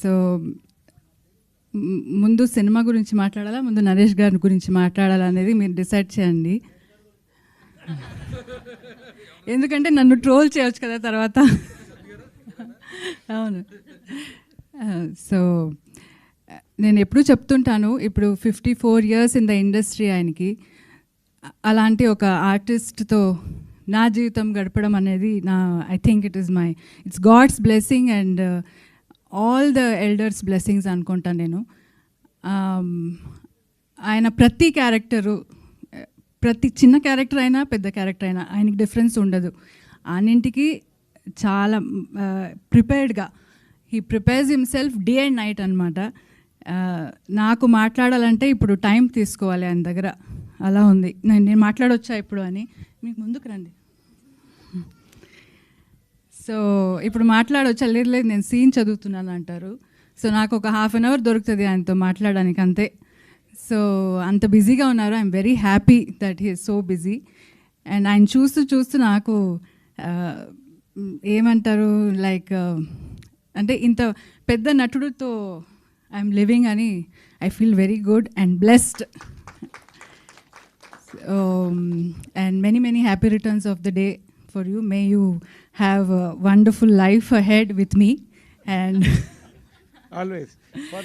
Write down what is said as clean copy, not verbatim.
So ముందు cinema గురించి మాట్లాడాలా, ముందు నరేష్ గారి గురించి మాట్లాడాలా అనేది మీరు డిసైడ్ చేయండి. ఎందుకంటే నన్ను ట్రోల్ చేయవచ్చు కదా తర్వాత. అవును. సో నేను ఎప్పుడూ చెప్తుంటాను, ఇప్పుడు 54 years ఇన్ ద ఇండస్ట్రీ ఆయనకి. అలాంటి ఒక ఆర్టిస్ట్తో నా జీవితం గడపడం అనేది I think it's God's blessing and all the elders blessings అనుకుంటాను నేను. ఆయన ప్రతి క్యారెక్టరు, ప్రతి చిన్న క్యారెక్టర్ అయినా పెద్ద క్యారెక్టర్ అయినా ఆయనకి డిఫరెన్స్ ఉండదు. అన్నింటికి చాలా ప్రిపేర్డ్గా he prepares himself day and night అనమాట. నాకు మాట్లాడాలంటే ఇప్పుడు టైం తీసుకోవాలి ఆయన దగ్గర, అలా ఉంది. నేను మాట్లాడొచ్చా ఇప్పుడు అని, మీకు ముందుకు రండి. సో ఇప్పుడు మాట్లాడొచ్చా? లేదు లేదు నేను సీన్ చదువుతున్నాను అంటారు. సో నాకు ఒక 1/2 hour దొరుకుతుంది ఆయనతో మాట్లాడడానికి అంతే. సో అంత బిజీగా ఉన్నారు. I'm very happy that he is so busy. And ఆయన చూస్తూ నాకు ఏమంటారు, లైక్ అంటే ఇంత పెద్ద నటుడితో ఐఎమ్ లివింగ్ అని I feel very good and blessed. And many happy returns of the day for you. May you have a wonderful life ahead with me and always.